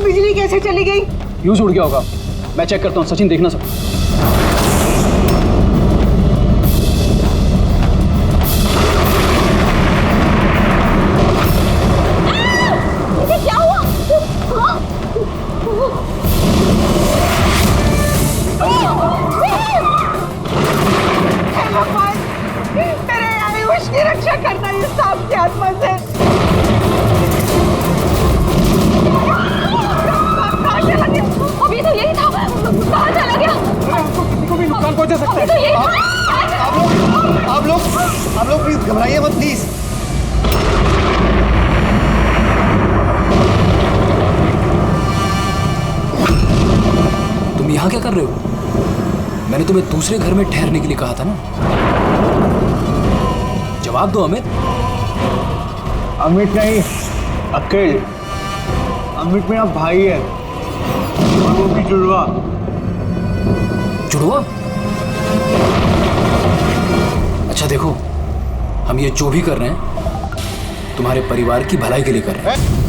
बिजली कैसे चली गई? फ्यूज उड़ गया होगा। मैं चेक करता हूँ। सचिन देखना सब। ये क्या हुआ? हे भगवान, मेरे आयुष की रक्षा करना इस सांप की आत्मा से। कहाँ चला गया? अभी तो यही था। कहाँ चला गया? किसी को भी नुकसान पहुंचा सकता अभी तो यही था। आप लोग प्लीज घबराइए मत प्लीज। तुम यहाँ क्या कर रहे हो? मैंने तुम्हें दूसरे घर में ठहरने के लिए कहा था ना। जवाब दो अमित। अमित नहीं, अकेल। अमित मेरा भाई है और वो भी जुड़वा। जुड़वा? अच्छा देखो, हम ये जो भी कर रहे हैं तुम्हारे परिवार की भलाई के लिए कर रहे हैं।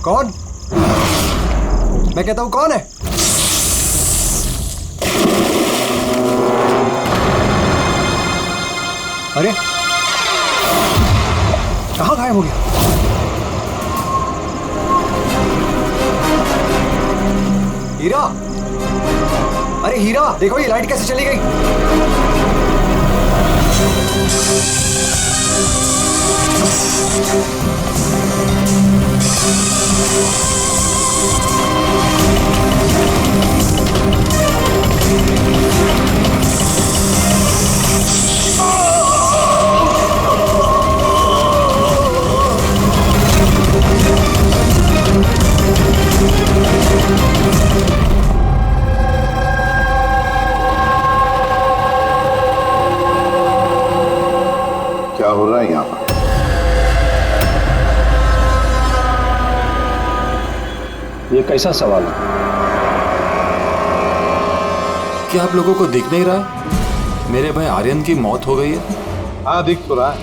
कौन? मैं कहता हूं कौन है? अरे कहां गायब हो गया? हीरा, अरे हीरा देखो ये लाइट कैसे चली गई। क्या हो रहा है यहाँ पर? ये कैसा सवाल है? क्या आप लोगों को दिख नहीं रहा मेरे भाई आर्यन की मौत हो गई है? हाँ, दिख तो रहा है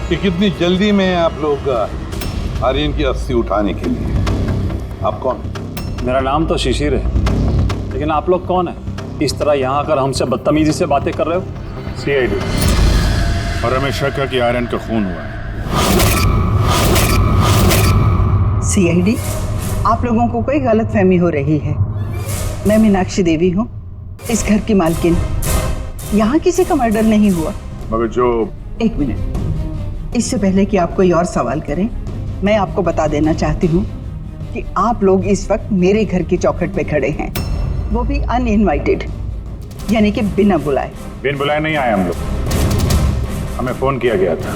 कि कितनी जल्दी में आप लोग आर्यन की अस्थि उठाने के लिए। आप कौन? मेरा नाम तो शिशिर है, लेकिन आप लोग कौन है? इस तरह यहाँ आकर हमसे बदतमीजी से बातें कर रहे हो? सीआईडी, और हमें शक है कि आर्यन का खून हुआ है। सीआईडी, आप लोगों को कोई गलतफहमी हो रही है। मैं मीनाक्षी देवी हूँ, इस घर की मालकिन। यहाँ किसी का मर्डर नहीं हुआ। मगर जो... एक मिनट, इससे पहले कि आप कोई और सवाल करें, मैं आपको बता देना चाहती हूँ कि आप लोग इस वक्त मेरे घर की चौखट पे खड़े हैं, वो भी अनइनवाइटेड, यानी कि बिना बुलाए। बिन बुलाए नहीं आए हम लोग। हमें फोन किया गया था,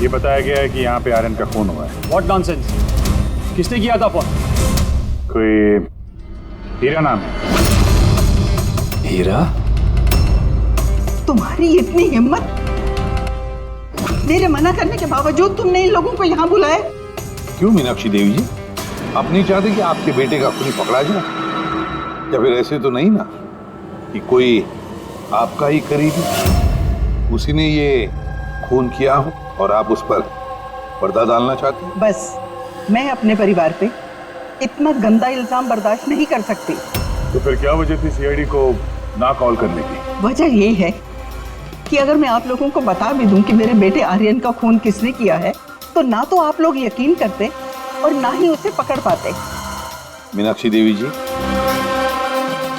ये बताया गया है कि यहाँ पे आर्यन का खून हुआ है। What nonsense? किसने किया था फोन? कोई हीरा नाम है। हीरा? तुम्हारी इतनी हिम्मत, मेरे मना करने के बावजूद तुमने इन लोगों को यहाँ बुलाया? क्यों मीनाक्षी देवी जी, आप नहीं चाहते कि आपके बेटे का खून पकड़ा जाए? या फिर ऐसे तो नहीं ना कि कोई आपका ही करीबी उसी ने ये खून किया हो और आप उस पर पर्दा डालना चाहते हैं? बस, मैं अपने परिवार पे इतना गंदा इल्जाम बर्दाश्त नहीं कर सकती। तो फिर क्या वजह थी सीआईडी को ना कॉल करने की? वजह ये है कि अगर मैं आप लोगों को बता भी दूं कि मेरे बेटे आर्यन का खून किसने किया है, तो ना तो आप लोग यकीन करते और ना ही उसे पकड़ पाते। मीनाक्षी देवी जी,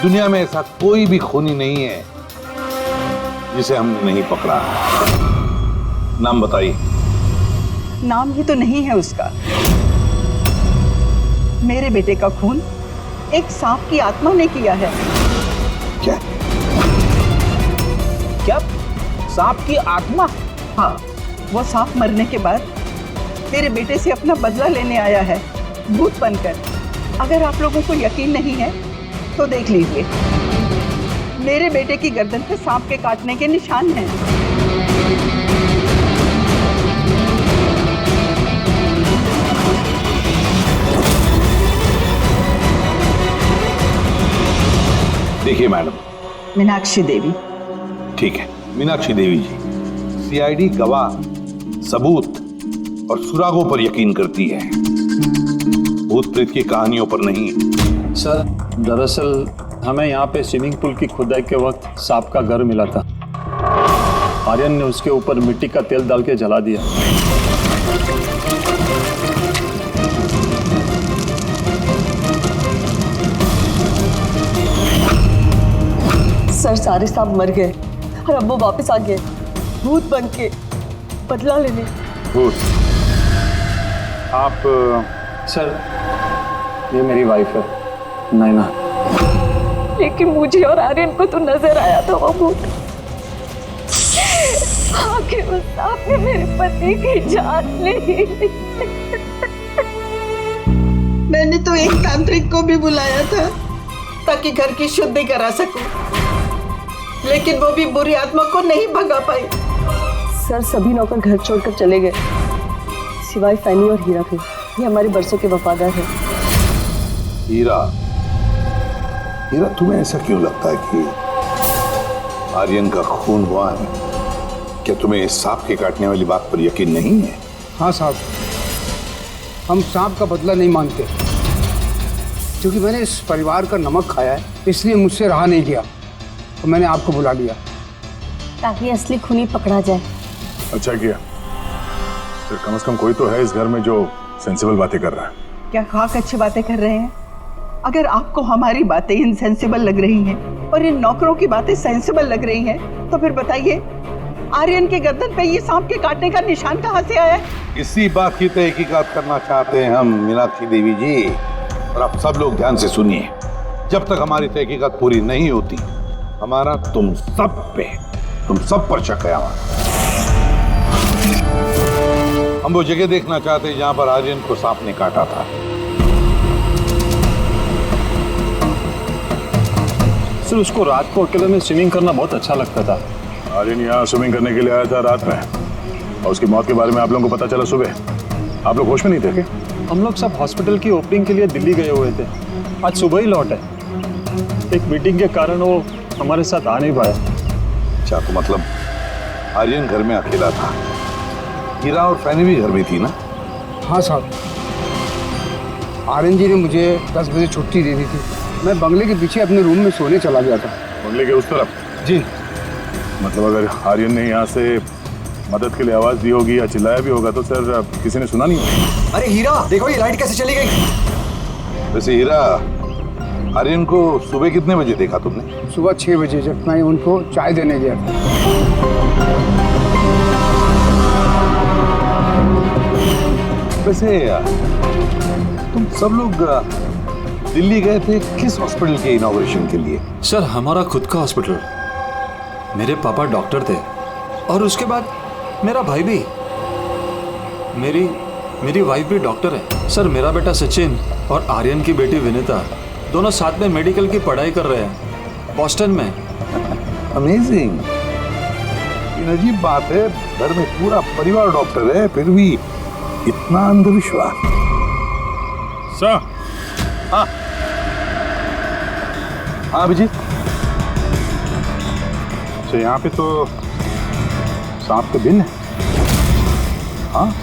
दुनिया में ऐसा कोई भी खूनी नहीं है जिसे हमने नहीं पकड़ा। नाम बताइए। नाम ही तो नहीं है उसका। मेरे बेटे का खून एक सांप की आत्मा ने किया है। क्या? क्या? सांप की आत्मा? हाँ, वो सांप मरने के बाद मेरे बेटे से अपना बदला लेने आया है, भूत बनकर। अगर आप लोगों को यकीन नहीं है तो देख लीजिए, मेरे बेटे की गर्दन पे सांप के काटने के निशान हैं। देखिए मैडम। मीनाक्षी देवी। ठीक है मीनाक्षी देवी जी, सीआईडी गवाह, सबूत और सुरागों पर यकीन करती है, भूत प्रेत की कहानियों पर नहीं। सर दरअसल हमें यहाँ पे स्विमिंग पूल की खुदाई के वक्त सांप का घर मिला था। आर्यन ने उसके ऊपर मिट्टी का तेल डाल के जला दिया। सर सारे सांप मर गए और अब वो वापस आ गए भूत बन के बदला लेने। भूत? आप सर ये मेरी वाइफ है नैना। लेकिन मुझे और आर्यन को तो नजर आया था वो भूत। आखिर उस सांप ने मेरे पति की जान ली। मैंने तो एक तांत्रिक को भी बुलाया था ताकि घर की शुद्धि करा सकूं, लेकिन वो भी बुरी आत्मा को नहीं भगा पाई। सर सभी नौकर घर छोड़कर चले गए सिवाय फैनी और हीरा के। ये हमारे बरसों के वफादार हैं। हीरा, हीरा तुम्हें ऐसा क्यों लगता है कि आर्यन का खून हुआ है? क्या तुम्हें इस सांप के काटने वाली बात पर यकीन नहीं है? हाँ साहब, हम सांप का बदला नहीं मानते, क्योंकि मैंने इस परिवार का नमक खाया है, इसलिए मुझसे रहा नहीं गया तो मैंने आपको बुला लिया ताकि असली खूनी पकड़ा जाए। अच्छा किया। फिर कम से कम कोई तो है इस घर में जो सेंसिबल बातें कर रहा है। क्या खाक अच्छी बातें कर रहे हैं? अगर आपको हमारी बातें इनसेंसिबल लग रही हैं और इन नौकरों की बातें सेंसिबल लग रही हैं, तो फिर बताइए आर्यन के गर्दन पे ये सांप के काटने का निशान कहाँ से आया? इसी बात की तहकीकात करना चाहते हैं हम मीनाक्षी देवी जी, और आप सब लोग ध्यान से सुनिए। जब तक हमारी तहकीकात पूरी नहीं होती, हमारा तुम सब पर शक है। हम वो जगह देखना चाहते हैं जहां पर आर्यन को सांप ने काटा था। सर उसको रात को अकेले में स्विमिंग करना बहुत अच्छा लगता था। आर्यन यहाँ स्विमिंग करने के लिए आया था रात में, और उसकी मौत के बारे में आप लोगों को पता चला सुबह। आप लोग होश में नहीं थे क्या? हम लोग सब हॉस्पिटल की ओपनिंग के लिए दिल्ली गए हुए थे, आज सुबह ही लौटे। एक मीटिंग के कारण वो हमारे साथ आ नहीं पाया। अच्छा, तो मतलब आर्यन घर में अकेला था, हीरा और फैनी भी घर में थी ना? हाँ साहब, आर्यन जी ने मुझे 10 बजे छुट्टी दे दी थी। मैं बंगले के पीछे अपने रूम में सोने चला गया था। बंगले के उस तरफ? जी। मतलब अगर आर्यन ने यहाँ से मदद के लिए आवाज दी होगी या चिल्लाया भी होगा तो सर किसी ने सुना नहीं होगा। अरे हीरा, देखो ये लाइट कैसे चली गई। वैसे हीरा, आर्यन को सुबह कितने बजे देखा तुमने? सुबह 6 बजे, जब मैं उनको चाय देने गया था। वैसे तुम सब लोग दिल्ली गए थे किस हॉस्पिटल के इनॉग्रेशन के लिए? सर हमारा खुद का हॉस्पिटल। मेरे पापा डॉक्टर थे और उसके बाद मेरा भाई भी। मेरी वाइफ भी डॉक्टर है। सर मेरा बेटा सचिन और आर्यन की बेटी विनीता दोनों साथ में मेडिकल की पढ़ाई कर रहे हैं बॉस्टन में। अमेजिंग। ये अजीब बात है, घर में पूरा परिवार डॉक्टर है, फिर भी इतना अंधविश्वास। सर। हाँ हाँ अभिजीत। अच्छा, यहाँ पे तो सांप के बिन है। हाँ,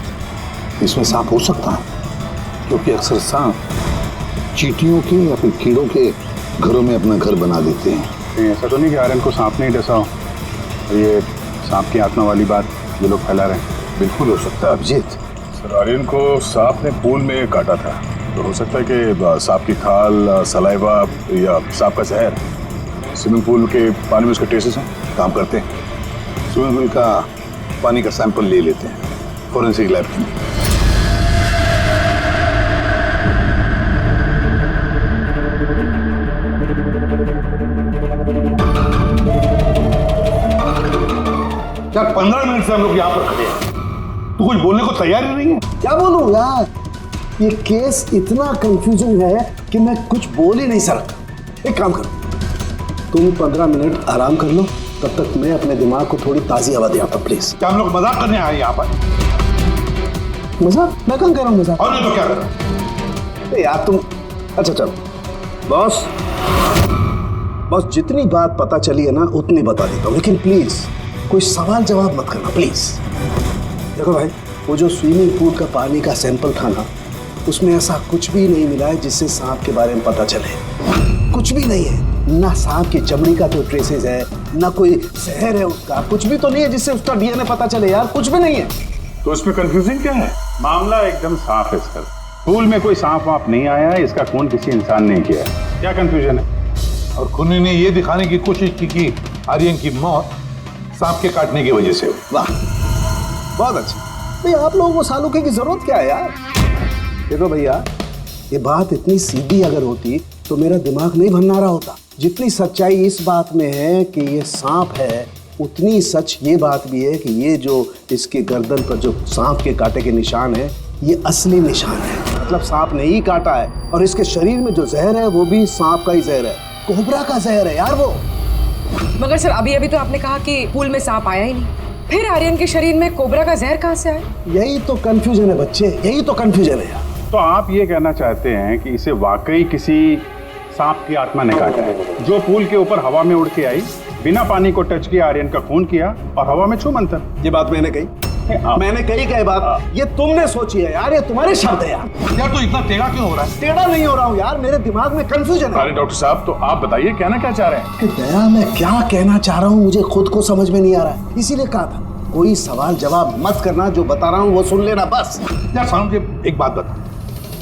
इसमें सांप हो सकता है, क्योंकि अक्सर सांप चींटियों के या फिर कीड़ों के घरों में अपना घर बना देते हैं। कहीं ऐसा तो नहीं कि आर्यन को सांप ने ही डसा हो, और ये सांप की आत्मा वाली बात ये लोग फैला रहे हैं? बिल्कुल हो सकता है अभिजीत। सर आर्यन को सांप ने पूल में काटा था, तो हो सकता है कि सांप की खाल, सलाइवा या सांप का जहर स्विमिंग पूल के पानी में उसके ट्रेसेस हैं। काम करते हैं, स्विमिंग पूल का पानी का सैंपल ले लेते हैं फोरेंसिक लैब में। क्या 15 मिनट से हम लोग यहाँ पर खड़े हैं, तू कुछ बोलने को तैयार ही नहीं है। क्या बोलूं यार, ये केस इतना कंफ्यूजिंग है कि मैं कुछ बोल ही नहीं सकता। एक काम करो, तुम 15 मिनट आराम कर लो, तब तक मैं अपने दिमाग को थोड़ी ताजी हवा दे आता हूं, प्लीज। क्या हम लोग मजाक करने आए यहाँ पर? मजाक? मैं कहाँ कर रहा हूँ मजाक? और नहीं तो क्या कर रहा है? यार तुम, अच्छा चलो बॉस, जितनी बात पता चली है ना उतनी बता देता हूँ, लेकिन प्लीज कोई सवाल जवाब मत करना प्लीज। देखो भाई, वो जो स्विमिंग पूल का पानी का सैंपल था ना, उसमें ऐसा कुछ भी नहीं मिला है जिससे सांप के बारे में पता चले। कुछ भी नहीं है, ना सांप की चमड़ी का कोई ट्रेसेस है, ना कोई जहर है उसका, कुछ भी तो नहीं है जिससे उसका डीएनए पता चले यार, कुछ भी नहीं है। तो इसमें कंफ्यूजिंग क्या है? मामला एकदम साफ है सर। पूल में कोई सांप वाप नहीं आया है, इसका खून किसी इंसान ने किया है। क्या कंफ्यूजन है? और खूनी ने ये दिखाने की कोशिश की कि आर्यन की मौत सांप के काटने की वजह से हुई। वाह, बहुत अच्छा। भैया आप लोगों को सालूके की जरूरत क्या है यार? देखो भैया, ये बात इतनी सीधी अगर होती तो मेरा दिमाग नहीं भंनारा होता। जितनी सच्चाई इस बात में है कि ये सांप है, उतनी सच ये बात भी है कि ये जो इसके गर्दन पर जो सांप के कांटे के निशान है, ये असली निशान है। मतलब सांप ने ही काटा है, और इसके शरीर में जो जहर है वो भी सांप का ही जहर है, कोबरा का जहर है यार वो। मगर सर अभी तो आपने कहा कि पूल में सांप आया ही नहीं, फिर आर्यन के शरीर में कोबरा का जहर कहाँ से आया? यही तो कंफ्यूजन है बच्चे, यही तो कंफ्यूजन है यार। तो आप ये कहना चाहते हैं कि इसे वाकई किसी सांप की आत्मा ने काटा है, जो पूल के ऊपर हवा में उड़ के आई, बिना पानी को टच किया, आर्यन का खून किया और हवा में छू मंतर। ये बात मैंने कही? मैंने कही क्या बात? ये तुमने सोची है यार, ये तुम्हारे शब्द है यार। यार तू इतना टेढ़ा क्यों हो रहा है? टेढ़ा नहीं हो रहा हूँ यार, मेरे दिमाग में कंफ्यूजन है। अरे डॉक्टर साहब, तो आप बताइए कहना क्या चाह रहे हैं? कि दया, मैं क्या कहना चाह रहा हूँ मुझे खुद को समझ में नहीं आ रहा है, इसीलिए कहा था कोई सवाल जवाब मत करना, जो बता रहा हूँ वो सुन लेना बस। यार साहब, एक बात बता,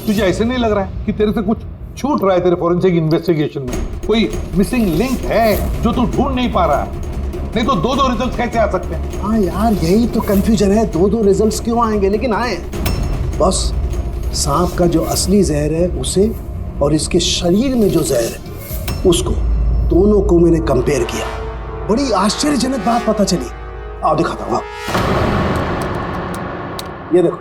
तुझे ऐसे नहीं लग रहा है कि तेरे से कुछ छूट रहा है तेरे फोरेंसिक इन्वेस्टिगेशन में? कोई मिसिंग लिंक है जो तू ढूंढ नहीं पा रहा है? नहीं तो दो रिजल्ट कैसे आ सकते हैं? हाँ यार, यही तो कंफ्यूजन है, दो रिजल्ट्स क्यों आएंगे, लेकिन आए। बस सांप का जो असली जहर है उसे, और इसके शरीर में जो जहर है उसको, दोनों को मैंने कंपेयर किया। बड़ी आश्चर्यजनक बात पता चली। आओ दिखाता हूँ। ये देखो,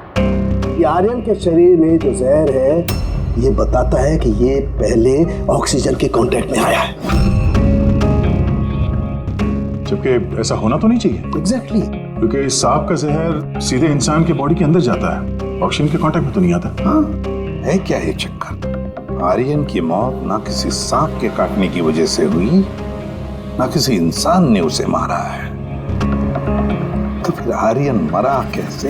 ये आर्यन के शरीर में जो जहर है ये बताता है कि ये पहले ऑक्सीजन के कांटेक्ट में आया है। जबकि ऐसा होना तो नहीं चाहिए। एग्जैक्टली। क्योंकि सांप का जहर सीधे इंसान के बॉडी के अंदर जाता है, ऑक्सीजन के कांटेक्ट में तो नहीं आता। हाँ, है क्या ये चक्कर? आर्यन की मौत ना किसी सांप के काटने की वजह से हुई, ना किसी इंसान ने उसे मारा है। तो फिर आर्यन मरा कैसे?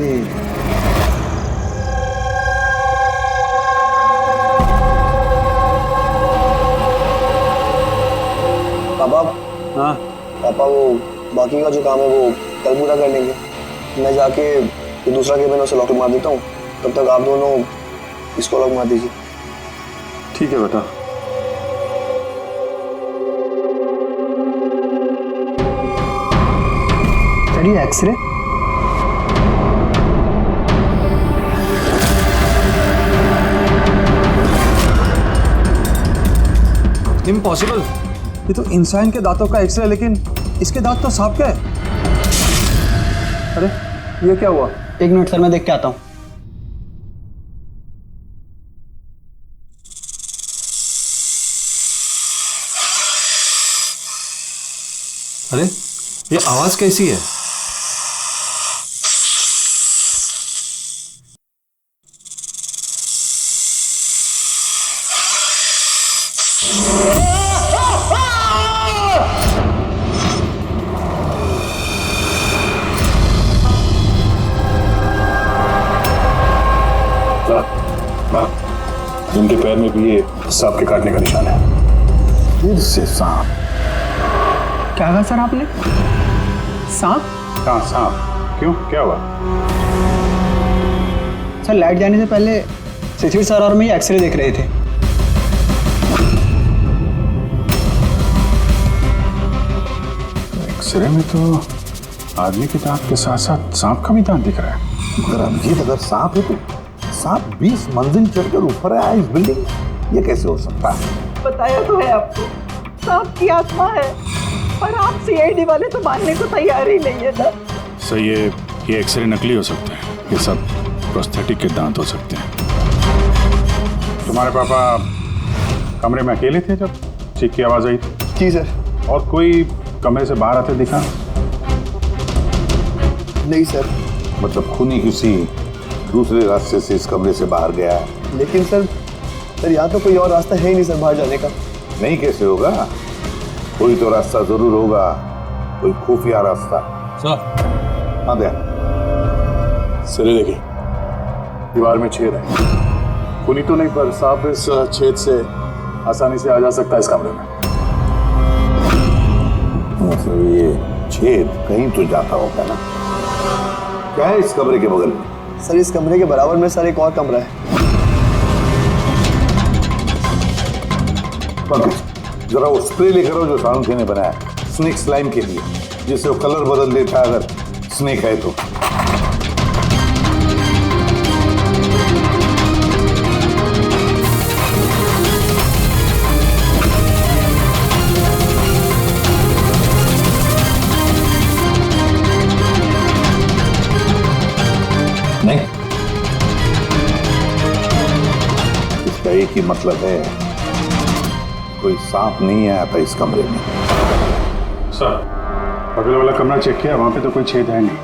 पापा, हाँ पापा वो बाकी का जो काम है वो कल पूरा कर लेंगे। मैं जाके ये दूसरा केबिन उसे लॉक मार देता हूँ, तब तक आप दोनों इसको लॉक मार दीजिए। ठीक है बेटा। चलिए एक्सरे। इम्पॉसिबल, ये तो इंसान के दांतों का एक्सरे, लेकिन इसके दांत तो सांप के है। अरे ये क्या हुआ? एक मिनट सर, मैं देख के आता हूँ। अरे ये आवाज कैसी है? इनके पैर में भी ये सांप के काटने का निशान है। फिर से सांप? क्या कहा सर आपने? सांप? हाँ सांप। क्यों, क्या हुआ? सर लाइट जाने से पहले शिशिर सर और मैं ये एक्सरे देख रहे थे। एक्सरे में तो आदमी के दांत के साथ साथ सांप का भी दांत दिख रहा है। मगर अभिजीत, अगर सांप है तो सांप 20 मंजिल चढ़कर ऊपर आया इस बिल्डिंग में, ये कैसे हो सकता है? बताया तो है आपको, सांप की आत्मा है, पर आप सीआईडी वाले तो मानने को तैयार ही नहीं है ना। सर ये एक्सरे नकली हो सकते हैं, ये सब प्रोस्थेटिक के दांत हो सकते हैं। तुम्हारे पापा कमरे में अकेले थे जब चीख की आवाज आई थी? जी सर। और कोई कमरे से बाहर आते दिखा? नहीं सर। मतलब खूनी किसी दूसरे रास्ते से इस कमरे से बाहर गया है? लेकिन सर यहाँ तो कोई और रास्ता है ही नहीं सर बाहर जाने का। नहीं कैसे होगा? कोई तो रास्ता जरूर होगा, कोई खुफिया रास्ता। सर। हाँ दया। सिरे देखिए, दीवार में छेद है। खूनी तो नहीं, पर सांप इस छेद से आसानी से आ जा सकता है इस कमरे में। मतलब ये छेद कहीं तो जाता होगा ना? क्या है इस कमरे के बगल में? सर इस कमरे के बराबर में सर एक और कमरा है। पंकज, जरा वो स्प्रे लेकर आओ जो सालुंखे ने बनाया स्नेक स्लाइम के लिए, जिससे वो कलर बदल देता है अगर स्नेक है तो। नहीं, इसका एक ही मतलब है, कोई सांप नहीं आया था इस कमरे में। सर, बगल वाला कमरा चेक किया, वहां पे तो कोई छेद है नहीं।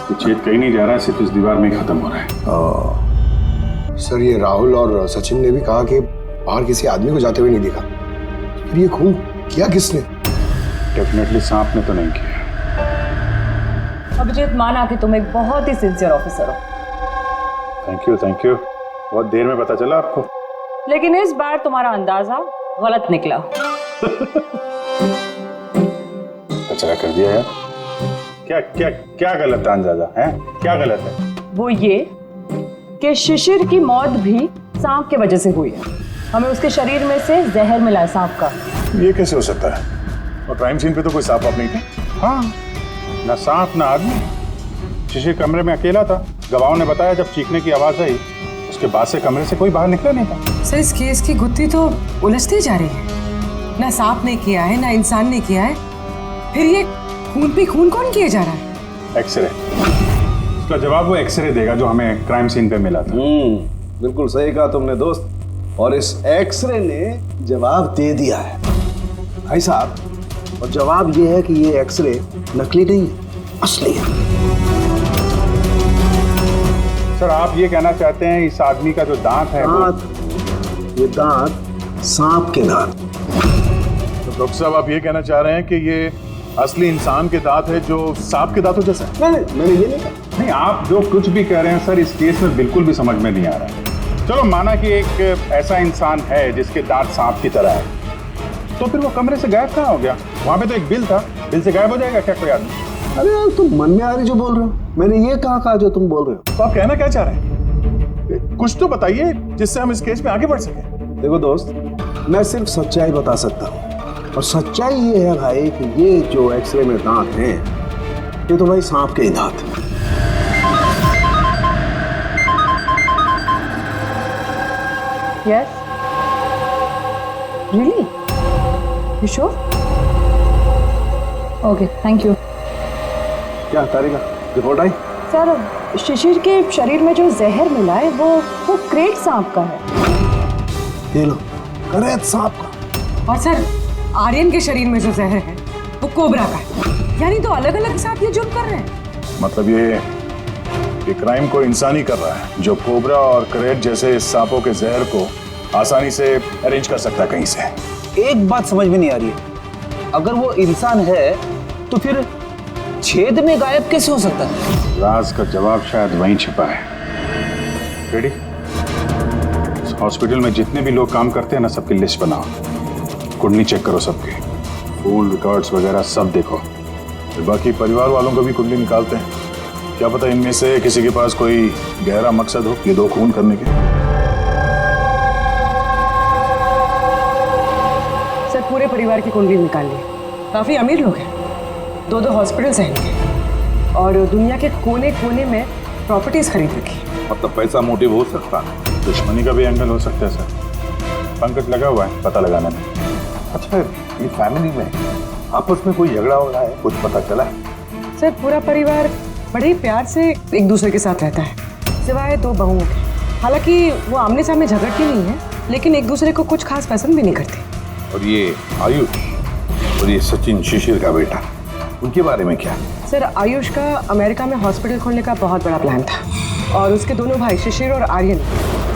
ये छेद कहीं नहीं जा रहा है, सिर्फ इस दीवार में ही खत्म हो रहा है। सर ये राहुल और सचिन ने भी कहा कि बाहर किसी आदमी को जाते हुए नहीं दिखा। फिर ये खून किया किसने? डेफिनेटली सांप ने तो नहीं किया। अभिजीत, माना कि तुम एक बहुत ही सिंसियर ऑफिसर हो। Thank you, thank you. बहुत देर में पता चला आपको। लेकिन इस बार तुम्हारा अंदाजा गलत निकला। कचरा कर दिया यार। क्या क्या क्या गलत अंदाजा है? क्या गलत है? वो ये कि शिशिर की मौत भी सांप के वजह से हुई है। हमें उसके शरीर में से जहर मिला है सांप का। ये कैसे हो सकता है? और क्राइम सीन पे तो कोई सांप नहीं था। हाँ, ना सांप ना आदमी। शिशिर कमरे में अकेला था। गवाहों ने बताया जब चीखने की आवाज आई उसके बाद से कमरे से कोई बाहर निकला नहीं था। सर इस केस की गुत्थी तो उलझती जा रही है। ना सांप ने किया है, ना इंसान ने किया है, फिर ये खून पे खून कौन किया जा रहा है? एक्सरे। उसका जवाब वो एक्सरे देगा जो हमें क्राइम सीन पे मिला था। बिल्कुल सही कहा तुमने दोस्त। और इस एक्सरे ने जवाब दे दिया है भाई साहब। और जवाब ये है कि ये एक्सरे नकली नहीं है, असली है। सर आप ये कहना चाहते हैं इस आदमी का जो दांत है ये दांत सांप के दांत। तो डॉक्टर साहब आप ये कहना चाह रहे हैं कि ये असली इंसान के दांत है जो सांप के दांतों जैसा है? नहीं, मैंने ये नहीं कहा। नहीं, आप जो कुछ भी कह रहे हैं सर इस केस में बिल्कुल भी समझ में नहीं आ रहा है। चलो माना कि एक ऐसा इंसान है जिसके दांत सांप की तरह है, तो फिर वो कमरे से गायब कहाँ हो गया? वहां पे तो एक बिल था, बिल से गायब हो जाएगा क्या कोई आदमी? अरे यार तुम मन में आ रही जो बोल रहे हो। मैंने ये कहा जो तुम बोल रहे हो। तो आप कहना क्या चाह रहे हैं? कुछ तो बताइए जिससे हम इस केस में आगे बढ़ सकें। देखो दोस्त, मैं सिर्फ सच्चाई बता सकता हूँ। और सच्चाई ये है भाई कि ये जो एक्सरे में दांत हैं, ये तो भाई सांप के ही दांत हैं। Yes? Really? You sure? Okay, thank you. क्या तारिका, रिपोर्ट आई? सर शिशिर के शरीर में जो जहर मिला है वो क्रेट सांप का है। ये लो, क्रेट सांप का। और सर आर्यन के शरीर में जो जहर है वो कोबरा का है। यानी तो अलग अलग सांप ये जुर्म कर रहे हैं। मतलब ये क्राइम को इंसान ही कर रहा है जो कोबरा और क्रेट जैसे सांपों के जहर को आसानी से अरेंज कर सकता है कहीं से। एक बात समझ में नहीं आ रही है, अगर वो इंसान है तो फिर छेद में गायब कैसे हो सकता है? राज का जवाब शायद वहीं छिपा है। रेडी? हॉस्पिटल में जितने भी लोग काम करते हैं ना, सबकी लिस्ट बनाओ, कुंडली चेक करो सबके, फूल रिकॉर्ड्स वगैरह सब देखो। फिर बाकी परिवार वालों को भी कुंडली निकालते हैं। क्या पता इनमें से किसी के पास कोई गहरा मकसद हो ये दो खून करने के। सर पूरे परिवार की कुंडली निकाल ली। काफी अमीर लोग हैं, 2-2 हॉस्पिटल्स हैं इनके, और दुनिया के कोने कोने में प्रॉपर्टीज खरीद रखी। मतलब पैसा मोटिव हो सकता है, दुश्मनी का भी एंगल हो सकता है सर। पंकज लगा हुआ है पता लगाने में। अच्छा ये फैमिली में आपस में कोई झगड़ा हो रहा है, कुछ पता चला है? सर पूरा परिवार बड़े ही प्यार से एक दूसरे के साथ रहता है, सिवाय 2 बहुओं के। हालांकि वो आमने सामने झगड़ती नहीं है, लेकिन एक दूसरे को कुछ खास पसंद भी नहीं करती। और ये आयुष और ये सचिन शिशिर का बेटा, उनके बारे में क्या? सर, आयुष का अमेरिका में हॉस्पिटल खोलने का बहुत बड़ा प्लान था और उसके दोनों भाई शिशिर और आर्यन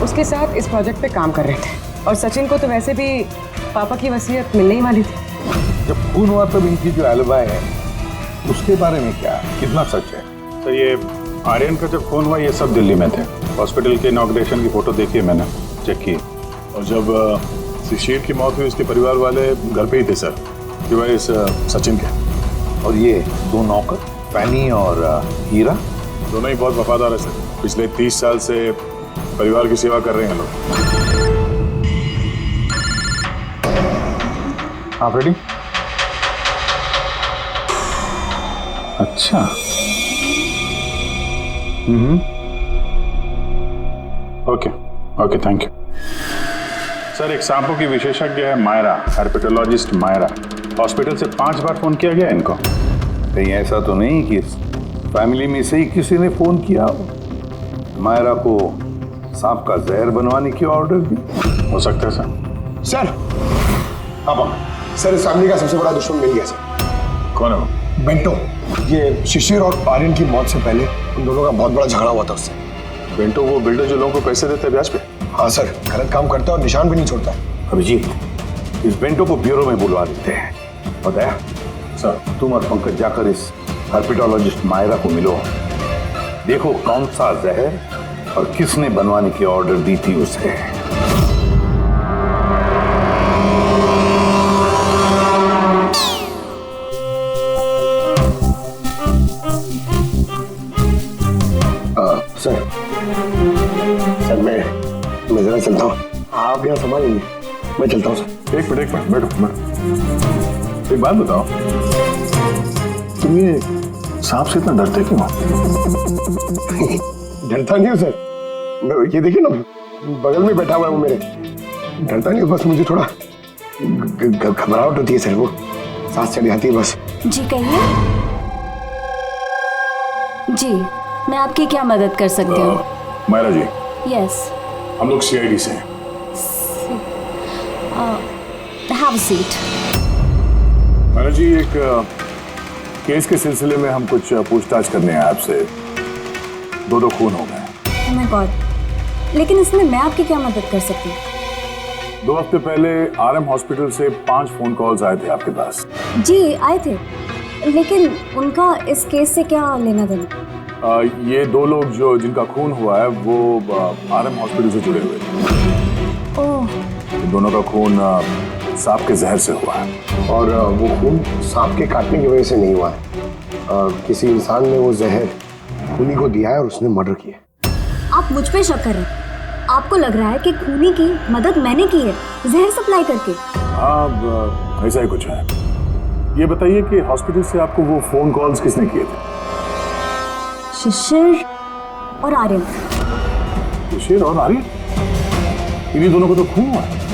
उसके साथ इस प्रोजेक्ट पे काम कर रहे थे। और सचिन को तो वैसे भी पापा की वसीयत मिलने ही वाली थी। जब खून हुआ तब इनकी जो एलिबाई है उसके बारे में क्या, कितना सच है? तो ये आर्यन का जब खून हुआ ये सब दिल्ली में थे। हॉस्पिटल के इनॉग्रेशन की फोटो देखी मैंने, चेक की। और जब शिशिर की मौत हुई उसके परिवार वाले घर पे ही थे सर, सिवाय इस सचिन के। और ये 2 नौकर, फैनी और हीरा, दोनों ही बहुत वफादार है सर। पिछले 30 साल से परिवार की सेवा कर रहे हैं लोग। आप रेडी? अच्छा। Okay okay, thank you sir. एक सांपों की विशेषज्ञ है मायरा, हर्पेटोलॉजिस्ट मायरा। हॉस्पिटल से 5 बार फोन किया गया इनको। कहीं ऐसा तो नहीं कि फैमिली में से ही किसी ने फोन किया मायरा को सांप का जहर बनवाने की ऑर्डर दी? हो सकता है सर। सर अब सर, इस फैमिली का सबसे बड़ा दुश्मन मिल गया सर। कौन है वो? बेंटो। ये शिशिर और आर्यन की मौत से पहले उन दोनों का बहुत बड़ा झगड़ा हुआ था उससे। बेंटो वो बिल्डर जो लोगों को पैसे देते हैं ब्याज पे? हाँ सर, गलत काम करता है और निशान भी नहीं छोड़ता। अभिजीत, इस बेंटो को ब्यूरो में बुलवा देते हैं। बताया सर, तुम और पंकज जाकर इस हर्पेटोलॉजिस्ट मायरा को मिलो, देखो कौन सा जहर और किसने बनवाने की ऑर्डर दी थी उसे। सर मैं जरा चलता हूँ, आप यहाँ संभालेंगे, मैं चलता हूँ सर। एक मिनट बैठो। एक बात बताओ, तुम ये सांप से इतना डरते क्यों? डरता नहीं हूँ सर, ये देखिए ना बगल में बैठा हुआ है वो मेरे। डरता नहीं हूँ, बस मुझे थोड़ा घबराहट होती है सर, वो सांस चढ़ जाती है बस। जी कहिए। जी मैं आपकी क्या मदद कर सकती हूँ? मायरा जी। यस। हम लोग CID से हैं। Have a seat. Myra ji, एक केस के सिलसिले में हम कुछ पूछताछ करने हैं आपसे। 2 खून हो गए। ओह माय गॉड, लेकिन इसमें मैं आपकी क्या मदद कर सकती हूँ? 2 हफ्ते पहले RM हॉस्पिटल से 5 फोन कॉल्स आए थे आपके पास। जी आए थे, लेकिन उनका इस केस से क्या लेना देना? ये 2 लोग जो जिनका खून हुआ है वो RM हॉस्पिटल से जुड़े हुए थे। ओह। दोनों का खून सांप के जहर से हुआ है। और वो खून सांप के काटने की वजह से नहीं हुआ है, किसी इंसान ने वो जहर खूनी को दिया है और उसने मर्डर किया। आप मुझ पे शक कर रहे हैं? आपको लग रहा है कि खूनी की मदद मैंने की है जहर सप्लाई करके? हाँ, ऐसा ही कुछ है। ये बताइए कि हॉस्पिटल से आपको वो फोन कॉल्स किसने किए थे? शिशिर और आर्यन। शिशिर और आर्यन? इन्हीं दोनों को तो खून हुआ है।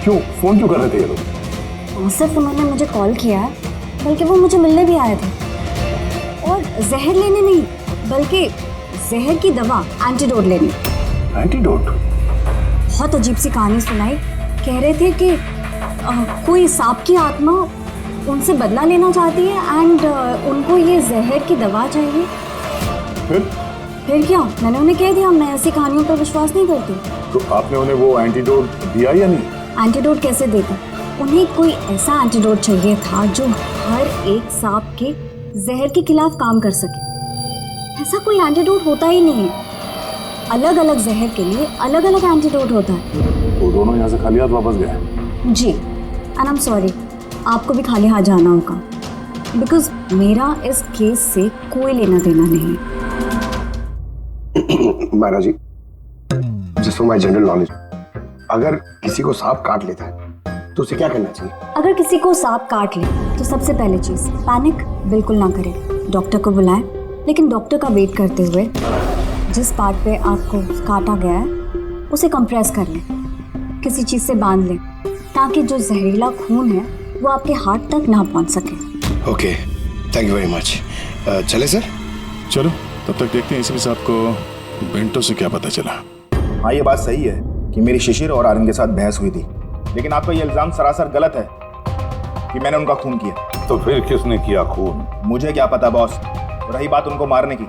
क्यों फोन क्यों कर रहे थे ये लोग? सिर्फ उन्होंने मुझे कॉल किया है, बल्कि वो मुझे मिलने भी आए थे। और जहर लेने नहीं, बल्कि जहर की दवा, एंटीडोट लेने। एंटीडोट? बहुत अजीब सी कहानी सुनाई। कह रहे थे कि कोई सांप की आत्मा उनसे बदला लेना चाहती है एंड उनको ये जहर की दवा चाहिए। फिर क्या? मैंने उन्हें कह दिया मैं ऐसी कहानियों पर विश्वास नहीं करती। तो आपने उन्हें वो एंटीडोट दिया या नहीं? एंटीडोट कैसे देता? उन्हें कोई ऐसा एंटीडोट चाहिए था जो हर एक सांप के जहर के खिलाफ काम कर सके। ऐसा कोई एंटीडोट होता ही नहीं है। अलग अलग जहर के लिए अलग अलग एंटीडोट होता है। वो दोनों यहाँ से खाली हाथ वापस गए? जी, एंड आई एम सॉरी, आपको भी खाली हाथ जाना होगा, बिकॉज मेरा इस केस से कोई लेना देना नहीं। Myra ji, just for my general knowledge, अगर किसी को सांप काट लेता है तो उसे क्या करना चाहिए? अगर किसी को सांप काट ले तो सबसे पहले चीज पैनिक बिल्कुल ना करें, डॉक्टर को बुलाएं, लेकिन डॉक्टर का वेट करते हुए जिस पार्ट पे आपको काटा गया है उसे कंप्रेस कर लें, किसी चीज से बांध लें, ताकि जो जहरीला खून है वो आपके हार्ट तक ना पहुंच सके। Okay, thank you very much. चले सर? चलो तब तक देखते हैं इसी साहब को बेंटो से क्या पता चला। हाँ ये बात सही है कि मेरी शिशिर और आर्यन के साथ बहस हुई थी, लेकिन आपका ये इल्जाम सरासर गलत है कि मैंने उनका खून किया। तो फिर किसने किया खून? मुझे क्या पता बॉस। रही बात उनको मारने की,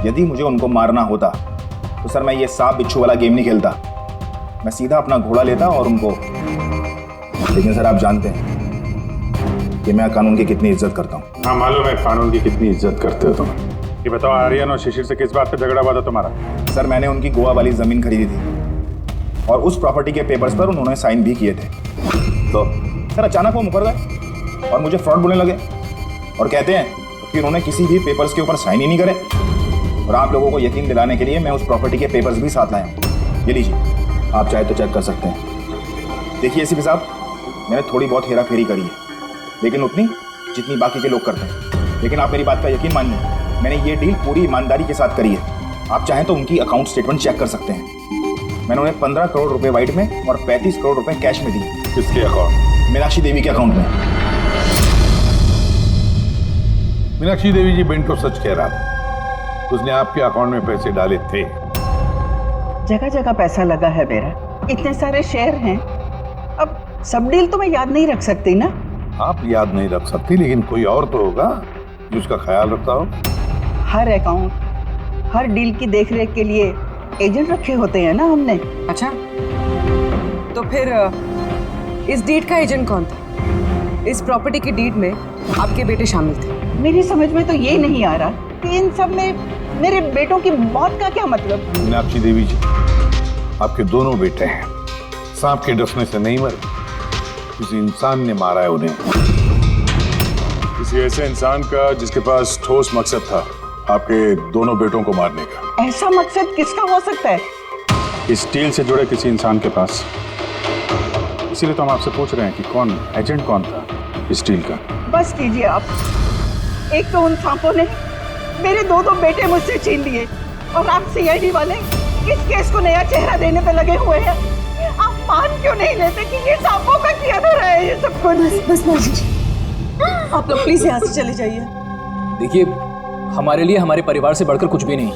यदि मुझे उनको मारना होता तो सर मैं ये सांप बिच्छू वाला गेम नहीं खेलता, मैं सीधा अपना घोड़ा लेता और उनको। लेकिन सर आप जानते हैं कि मैं कानून की कितनी इज्जत करता हूँ। हाँ मालूम है कानून की कितनी इज्जत करते हो तुम। ये बताओ आर्यन और शिशिर से किस बात पे झगड़ा हुआ था तुम्हारा? सर मैंने उनकी गोवा वाली जमीन खरीदी थी और उस प्रॉपर्टी के पेपर्स पर उन्होंने साइन भी किए थे। तो सर अचानक वो मुकर गए और मुझे फ्रॉड बोलने लगे और कहते हैं कि उन्होंने किसी भी पेपर्स के ऊपर साइन ही नहीं करे। और आप लोगों को यकीन दिलाने के लिए मैं उस प्रॉपर्टी के पेपर्स भी साथ लाया हूँ। ये लीजिए, आप चाहे तो चेक कर सकते हैं। देखिए एसीपी साहब, मैंने थोड़ी बहुत हेरा फेरी करी है, लेकिन उतनी जितनी बाकी के लोग करते हैं। लेकिन आप मेरी बात का यकीन मानिए, मैंने ये डील पूरी ईमानदारी के साथ करी है। आप चाहें तो उनकी अकाउंट स्टेटमेंट चेक कर सकते हैं। मैंने उन्हें 15 करोड़ रुपए वाइट में और 35 करोड़ रुपए कैश में दिए। किसके अकाउंट? मीनाक्षी देवी के अकाउंट में। मीनाक्षी देवी जी बेंटो सच कह रहा था, उसने आपके अकाउंट में पैसे डाले थे। जगह जगह पैसा लगा है मेरा, इतने सारे शेयर हैं। अब सब डील तो मैं याद नहीं रख सकती ना। आप याद नहीं रख सकती, लेकिन कोई और तो होगा जो उसका ख्याल रखता हो। हर अकाउंट, हर डील की देखरेख के लिए एजेंट रखे होते हैं ना हमने। अच्छा, तो फिर इस डीड का एजेंट कौन था? इस प्रॉपर्टी की डीड में आपके बेटे शामिल थे। मेरी समझ में तो ये नहीं आ रहा कि इन सब में मेरे बेटों की मौत का क्या मतलब। मीनाक्षी देवी जी, आपके दोनों बेटे हैं, सांप के डसने से नहीं मरे, किसी इंसान ने मारा है उन्हें। किसी ऐसे इंसान का जिसके पास ठोस मकसद था आपके दोनों बेटों को मारने का। ऐसा मकसद किसका हो सकता है? इस डील से जुड़े किसी इंसान के पास। इसीलिए तो हम आपसे पूछ रहे हैं कि कौन एजेंट कौन था इस डील का। बस कीजिए आप। एक तो उन सांपों ने मेरे दो बेटे मुझसे छीन लिए और आप सीआईडी वाले इस केस को नया चेहरा देने पे लगे हुए हैं। आप मान क्यों नहीं लेते कि ये सांपों का किया धरा है ये सब कुछ? बस नाजी जी, आप लोग प्लीज यहाँ से चले जाइए। देखिए, हमारे लिए हमारे परिवार से बढ़कर कुछ भी नहीं,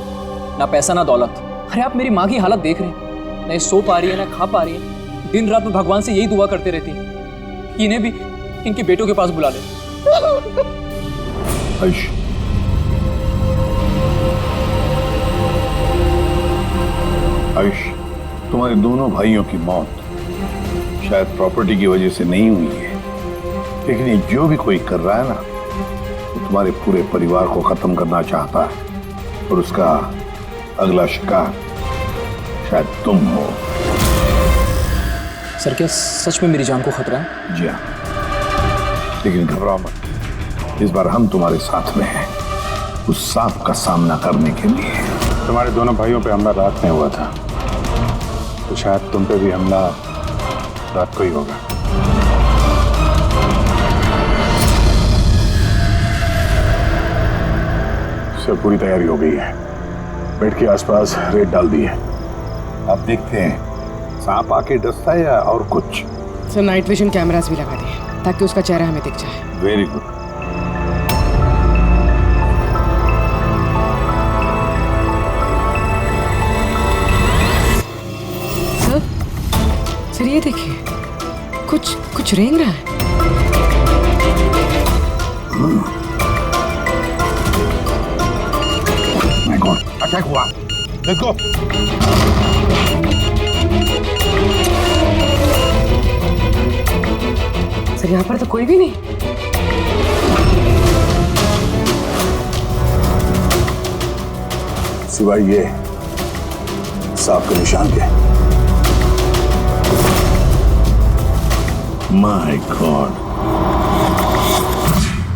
ना पैसा ना दौलत। अरे आप मेरी माँ की हालत देख रहे हैं, ना सो पा रही है ना खा पा रही है। दिन रात में भगवान से यही दुआ करते रहती है कि इन्हें भी इनके बेटों के पास बुला ले। आयुष, तुम्हारे दोनों भाइयों की मौत शायद प्रॉपर्टी की वजह से नहीं हुई है, लेकिन ये जो भी कोई कर रहा है ना, वो तुम्हारे पूरे परिवार को खत्म करना चाहता है और उसका अगला शिकार शायद तुम हो। सर, क्या सच में मेरी जान को खतरा है? जी हाँ, लेकिन घबराओ मत, इस बार हम तुम्हारे साथ में हैं उस सांप का सामना करने के लिए। तुम्हारे दोनों भाइयों पे हमला रात में हुआ था, तो शायद तुम पे भी हमला रात को ही होगा। सब पूरी तैयारी हो गई है, बेड के आसपास रेत डाल दी है। अब देखते हैं सांप आके डसता है या और कुछ। सर नाइट विजन कैमरास भी लगा दिए ताकि उसका चेहरा हमें दिख जाए। Very good. सर ये देखिए, कुछ रेंग रहा है। माय गॉड, अटैक हुआ। देखो, सर यहाँ पर तो कोई भी नहीं। सिवाय ये सांप के निशान के। My God.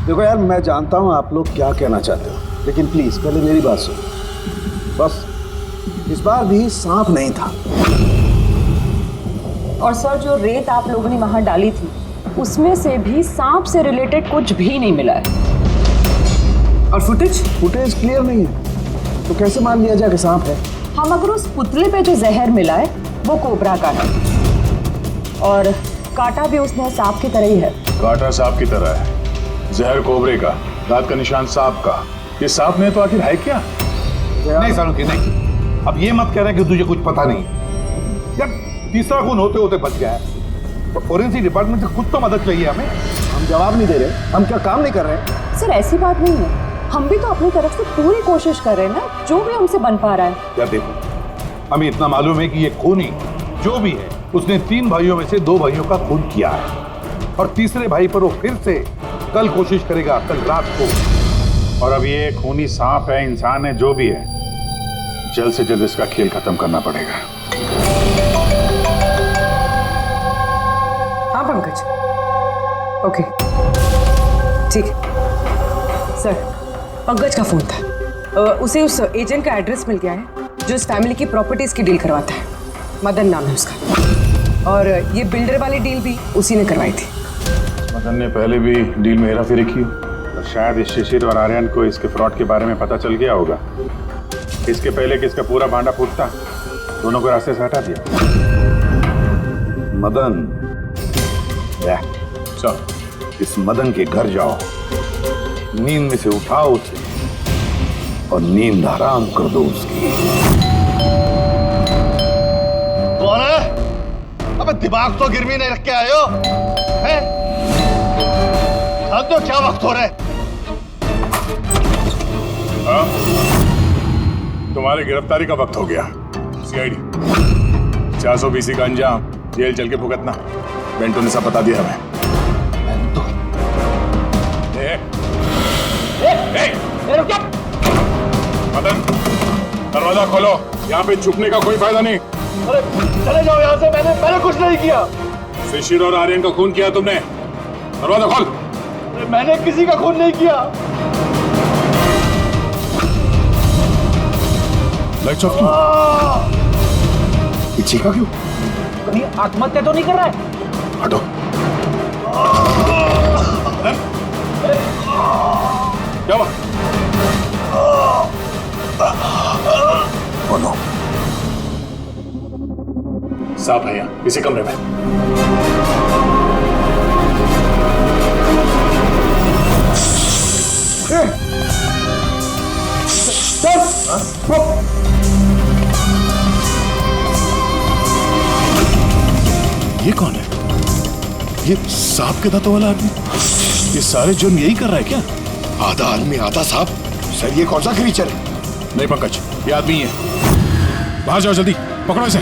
देखो यार, मैं जानता हूं आप लोग क्या कहना चाहते हो, लेकिन प्लीज पहले मेरी बात सुनो। बस इस बार भी सांप नहीं था। और सर, जो रेत आप लोगों ने वहां डाली थी उसमें से भी सांप से रिलेटेड कुछ भी नहीं मिला है। और फुटेज क्लियर नहीं है, तो कैसे मान लिया जाए कि सांप है? हम अगर उस पुतले पे जो जहर मिला है वो कोबरा का है, और काटा भी उसने सांप की तरह ही है। काटा सांप की तरह है, जहर कोबरे का, दांत का निशान सांप का, ये सांप में तो आखिर है क्या? नहीं सालुंकी नहीं, अब ये मत कह रहा कि तुझे कुछ पता नहीं। यार तीसरा खून होते होते बच गया है, तो फोरेंसिक डिपार्टमेंट से खुद तो मदद चाहिए हमें। हम जवाब नहीं दे रहे, हम क्या काम नहीं कर रहे? सर ऐसी बात नहीं है, हम भी तो अपनी तरफ से पूरी कोशिश कर रहे हैं ना, जो भी हमसे बन पा रहा है। यार देखो, हमें इतना मालूम है कि ये खूनी जो भी है उसने 3 भाइयों में से 2 भाइयों का खून किया है, और तीसरे भाई पर वो फिर से कल कोशिश करेगा, कल रात को। और अब ये खूनी सांप है, इंसान है, जो भी है, जल्द से जल्द इसका खेल खत्म करना पड़ेगा। हाँ पंकज, ओके ठीक है। सर पंकज का फोन था, उसे उस एजेंट का एड्रेस मिल गया है जो इस फैमिली की प्रॉपर्टीज की डील करवाता है। मदन नाम है उसका, और ये बिल्डर वाली डील भी उसी ने करवाई थी। मदन ने पहले भी डील में हेराफेरी की, और शायद इस शिशिर और आर्यन को इसके फ्रॉड के बारे में पता चल गया होगा। इसके पहले कि इसका पूरा भांडा फूटता, दोनों को रास्ते से हटा दिया। मदन, इस मदन के घर जाओ, नींद में से उठाओ उसे और नींद हराम कर दो उसकी। कौन है? अबे दिमाग तो गिरवी नहीं रख के आए हो, हैं? जान दो क्या वक्त हो रहा है? हाँ? तुम्हारी गिरफ्तारी का वक्त हो गया। सीआईडी 420 का अंजाम, जेल चल के भुगतना। बेंटो ने सब बता दिया हमें। मदन, दरवाजा खोलो, यहाँ पे छुपने का कोई फायदा नहीं। अरे चले जाओ यहाँ से, मैंने कुछ नहीं किया। शिशिर और आर्यन का खून किया तुमने, दरवाजा खोल। अरे मैंने किसी का खून नहीं किया। लाइट्स ऑफ क्यों? ये चीखा क्यों? कहीं आत्महत्या तो नहीं कर रहा है? हटो। क्या हुआ? बोलो। सांप है यहाँ, इसी कमरे में। ये कौन है? ये सांप के दांतों वाला आदमी? ये सारे जुर्म यही कर रहा है क्या? आधा आदमी आधा सांप। सर ये कौन सा क्रीचर है? नहीं पंकज, ये आदमी है। बाहर जाओ जल्दी, पकड़ो इसे।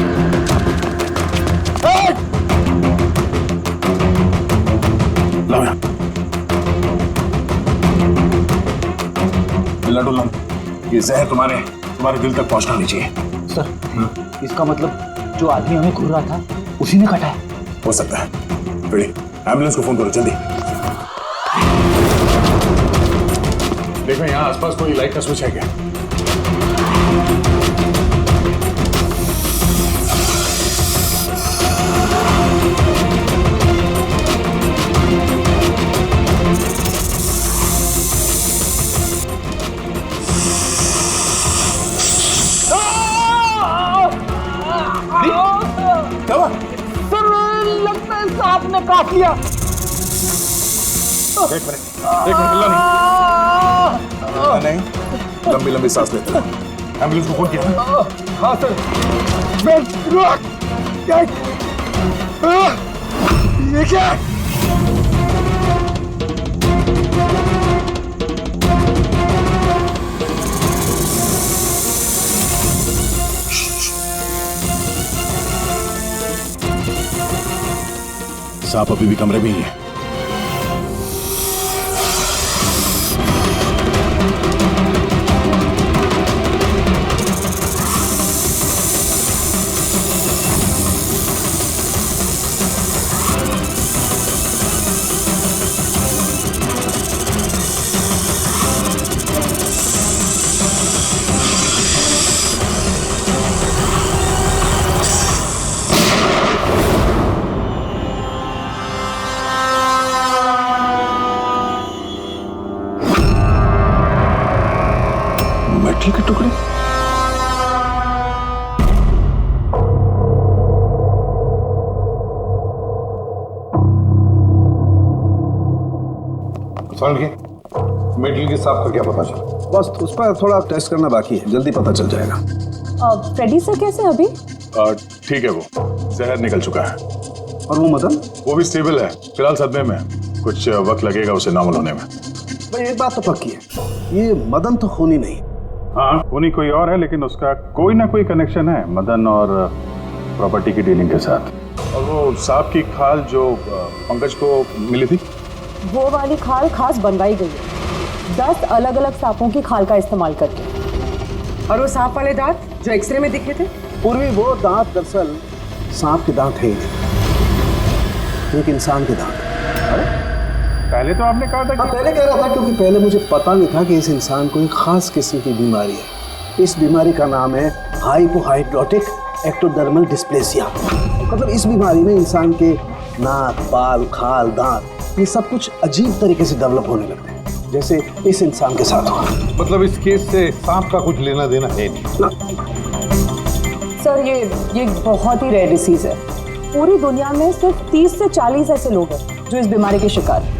लाओ यहाँ। हिलना डुलना, ये जहर तुम्हारे दिल तक पहुंचना नहीं चाहिए। सर इसका मतलब जो आदमी हमें घूर रहा था उसी ने काटा है? हो सकता है। बेटी, एम्बुलेंस को फोन करो जल्दी। देखो यहाँ आसपास कोई लाइट का स्विच है क्या? लगता है सांप ने काट लिया। एक मिनट हिलना नहीं। नहीं, लंबी लंबी सांस लेते रहो। एम्बुलेंस को फोन किया ना? हाँ सर। ये क्या? सांप अभी भी कमरे में ही है। मेटल के टुकड़े। मेटल के सांप का क्या पता चला? बस उस पर थोड़ा टेस्ट करना बाकी है, जल्दी पता चल जाएगा। फ्रेडी सर कैसे अभी? ठीक है, वो जहर निकल चुका है। और वो मदन? वो भी स्टेबल है, फिलहाल सदमे में है। कुछ वक्त लगेगा उसे नॉर्मल होने में। भाई एक बात तो पक्की है, ये मदन तो खूनी नहीं। हाँ, खूनी कोई और है, लेकिन उसका कोई ना कोई कनेक्शन है मदन और प्रॉपर्टी की डीलिंग के साथ। और वो सांप की खाल जो पंकज को मिली थी, वो वाली खाल खास बनवाई गई है 10 अलग अलग सांपों की खाल का इस्तेमाल करके। और वो सांप वाले दांत जो एक्सरे में दिखे थे? पूर्वी वो दांत दरअसल सांप के दांत है ही नहीं, एक इंसान के दांत। पहले तो आपने कहा था हाँ, पहले कह रहा था क्योंकि पहले मुझे पता नहीं था कि इस इंसान को एक खास किस्म की बीमारी है। इस बीमारी का नाम है हाइपोहाइड्रोटिक एक्टोडर्मल डिस्प्लेसिया। मतलब इस बीमारी में इंसान के नाक, बाल, खाल, दांत ये सब कुछ अजीब तरीके से डेवलप होने लगते हैं, जैसे इस इंसान के साथ हुआ। मतलब इस केस से सांप का कुछ लेना देना है नहीं। सर ये बहुत ही रेयर डिसीज है। पूरी दुनिया में सिर्फ 30 से 40 ऐसे लोग हैं जो इस बीमारी के शिकार हैं।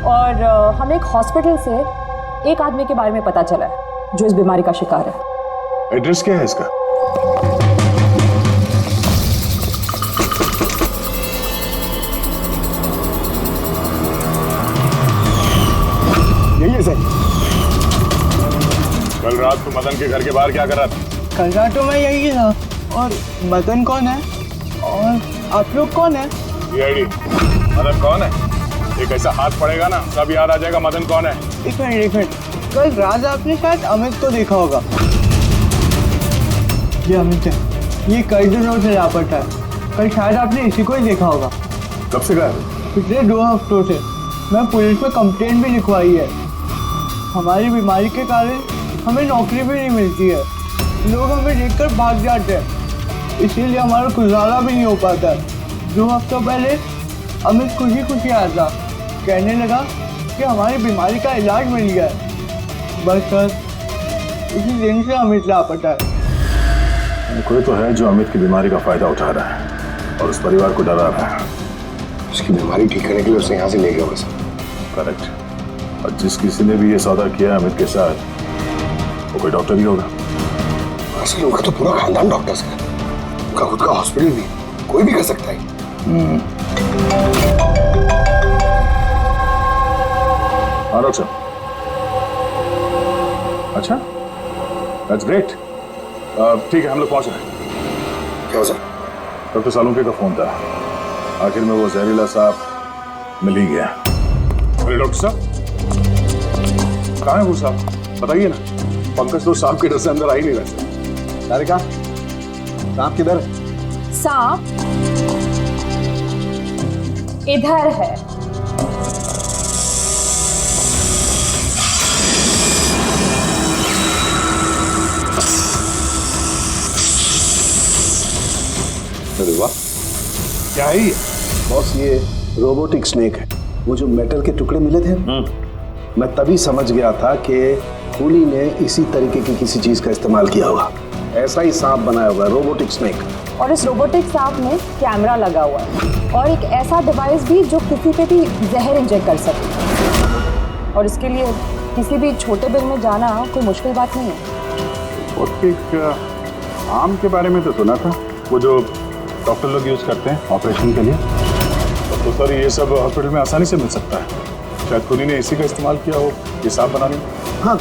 और हमें एक हॉस्पिटल से एक आदमी के बारे में पता चला है जो इस बीमारी का शिकार है। एड्रेस क्या है इसका? यही है सर। कल रात को मदन के घर के बाहर क्या कर रहा था? कल रात तो मैं यही था। और मदन कौन है? और आप लोग कौन है? मदन कौन है? एक ऐसा हाथ पड़ेगा ना सब याद आ जाएगा मदन कौन है। एक मिनट, कल रात आपने शायद अमित को देखा होगा। ये अमित है, ये कई दिनों से लापता है। कल शायद आपने इसी को ही देखा होगा। कब से गया? पिछले 2 हफ्तों से। मैं पुलिस में कंप्लेंट भी लिखवाई है। हमारी बीमारी के कारण हमें नौकरी भी नहीं मिलती है, लोग हमें देखकर भाग जाते हैं, इसीलिए हमारा गुजारा भी नहीं हो पाता। 2 हफ्तों पहले अमित खुशी खुशी आया था, कहने लगा कि हमारी बीमारी का इलाज मिल गया है। बस सर उसी दिन से अमित लापता है। कोई तो है जो अमित की बीमारी का फायदा उठा रहा है और उस परिवार को डरा रहा है। उसकी बीमारी ठीक करने के लिए उसे यहाँ से ले गया बस। करेक्ट। और जिस किसी ने भी ये सौदा किया अमित के साथ वो कोई डॉक्टर ही होगा। असल उनका तो पूरा खानदान डॉक्टर्स है, उनका खुद का हॉस्पिटल भी, कोई भी कर सकता है। हाँ डॉक्टर। अच्छा, दैट्स ग्रेट। ठीक है, हम लोग पहुंच रहे हैं। क्या सर? डॉक्टर सालुंके का फोन था, आखिर में वो जहरीला सांप मिल ही गया। अरे डॉक्टर साहब, कहाँ है वो सांप? बताइए ना। पंकज तो सांप के डर से अंदर आ ही नहीं रहे। तारिका, सांप किधर है? सांप इधर है। अरे वाह, क्या है ये? बॉस ये रोबोटिक स्नेक है। वो जो मेटल के टुकड़े मिले थे, मैं तभी समझ गया था कि खूनी ने इसी तरीके की किसी चीज का इस्तेमाल किया होगा। ऐसा ही सांप बनाया हुआ है, रोबोटिक स्नेक। और इस रोबोटिक सांप में कैमरा लगा हुआ है और एक ऐसा डिवाइस भी जो किसी पे भी जहर इंजेक्ट कर सके। और इसके लिए किसी भी छोटे बिल में जाना कोई मुश्किल बात नहीं है। रोबोटिक आम के बारे में तो सुना था, वो जो डॉक्टर लोग यूज करते हैं ऑपरेशन के लिए। तो सर ये सब हॉस्पिटल में आसानी से मिल सकता है। शायद खूनी ने इसी का इस्तेमाल किया हो ये सांप बनाने में। हाँ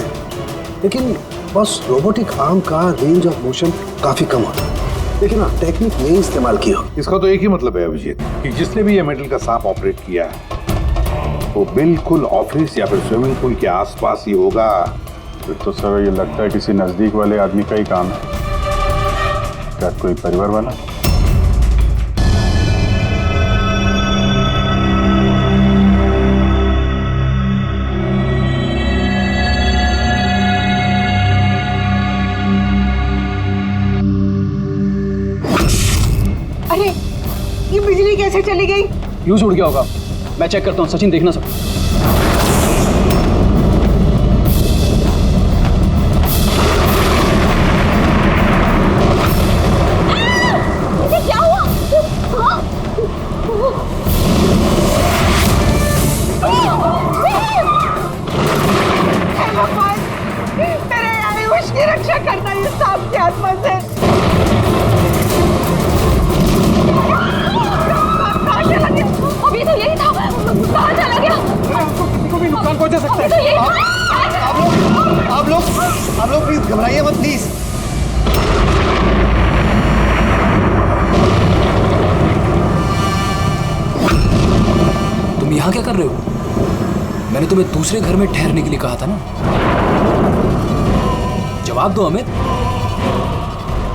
लेकिन बस रोबोटिक आर्म का रेंज ऑफ मोशन काफी कम होता है, लेकिन हाँ टेक्निक नहीं इस्तेमाल की हो। इसका तो एक ही मतलब है अभिजीत कि जिसने भी ये मेटल का सांप ऑपरेट किया है वो बिल्कुल ऑफिस या फिर स्विमिंग पूल के आसपास ही होगा। फिर तो सर ये लगता है किसी नजदीक वाले आदमी का ही काम है। क्या कोई परिवार वाला? अरे ये बिजली कैसे चली गई? फ्यूज उड़ गया होगा, मैं चेक करता हूँ। सचिन देखना सब। इसे क्या हुआ? हो जा सकता है। आप लोग प्लीज घबराइए मत प्लीज। तुम यहाँ क्या कर रहे हो? मैंने तुम्हें दूसरे घर में ठहरने के लिए कहा था ना। जवाब दो अमित।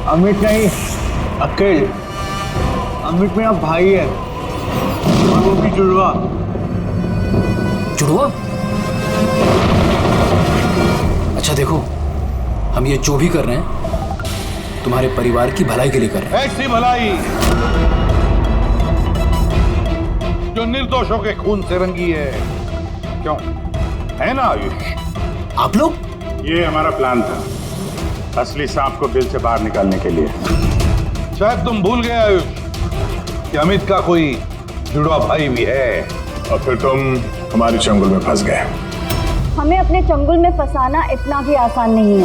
अमित नहीं, अकेल। अमित मेरा भाई है और वो भी जुड़वा। जुड़वा? अच्छा देखो, हम ये जो भी कर रहे हैं तुम्हारे परिवार की भलाई के लिए कर रहे हैं। ऐसी भलाई जो निर्दोषों के खून से रंगी है, क्यों है ना आयुष? आप लोग? ये हमारा प्लान था, असली सांप को बिल से बाहर निकालने के लिए। शायद तुम भूल गए आयुष कि अमित का कोई जुड़वा भाई भी है। और फिर तुम हमारे चंगुल में फंस गए। हमें अपने चंगुल में फंसाना इतना भी आसान नहीं है।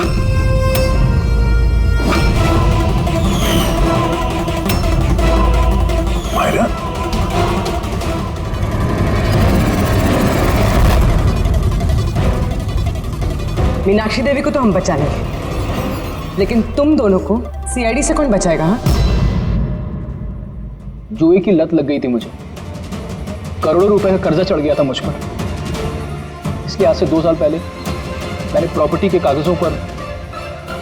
मायरा, मीनाक्षी देवी को तो हम बचा लेंगे, लेकिन तुम दोनों को सीआईडी से कौन बचाएगा? हाँ? जुए की लत लग गई थी मुझे, करोड़ों रुपए का कर्जा चढ़ गया था मुझ पर। इसलिए आज से 2 साल पहले मैंने प्रॉपर्टी के कागजों पर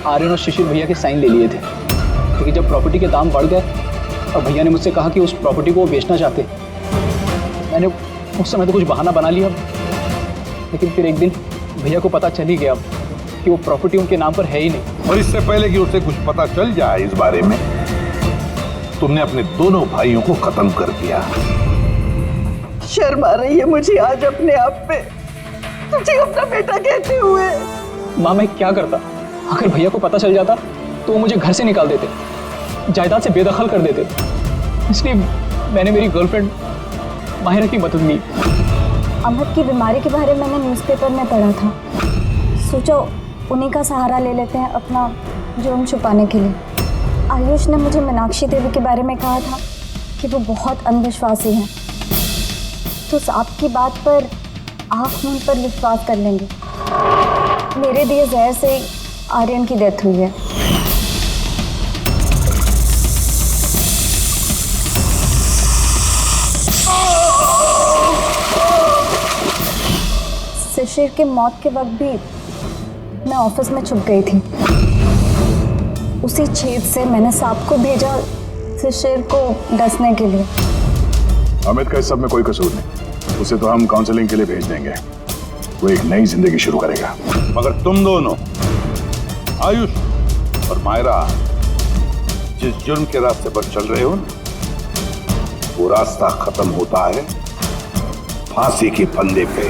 आर्यन और शिशिर भैया के साइन ले लिए थे। लेकिन जब प्रॉपर्टी के दाम बढ़ गए और भैया ने मुझसे कहा कि उस प्रॉपर्टी को वो बेचना चाहते, मैंने उस समय तो कुछ बहाना बना लिया। लेकिन फिर एक दिन भैया को पता चल ही गया कि वो प्रॉपर्टी उनके नाम पर है ही नहीं। और इससे पहले कि उसे कुछ पता चल जाए इस बारे में, तुमने अपने दोनों भाइयों को खत्म कर दिया। शर्म आ रही है मुझे आज अपने आप पे, तुझे अपना बेटा कहते हुए। माँ, मैं क्या करता? अगर भैया को पता चल जाता तो वो मुझे घर से निकाल देते, जायदाद से बेदखल कर देते। इसलिए मैंने मेरी गर्लफ्रेंड माहिरा की मदद ली। अमित की बीमारी के बारे में मैंने न्यूज़पेपर में पढ़ा था, सोचो उन्हीं का सहारा ले लेते हैं अपना जुर्म छुपाने के लिए। आयुष ने मुझे मीनाक्षी देवी के बारे में कहा था कि वो बहुत अंधविश्वासी हैं, तो सांप की बात पर आँख मूंद पर विश्वास कर लेंगे। मेरे दिए जहर से आर्यन की डेथ हुई है। शिशिर के मौत के वक्त भी मैं ऑफिस में छुप गई थी। उसी छेद से मैंने सांप को भेजा शिशिर को डसने के लिए। अमित का इस सब में कोई कसूर नहीं, उसे तो हम काउंसलिंग के लिए भेज देंगे, वो एक नई जिंदगी शुरू करेगा। मगर तुम दोनों, आयुष और मायरा, जिस जुर्म के रास्ते पर चल रहे हो ना, वो रास्ता खत्म होता है फांसी के फंदे पे।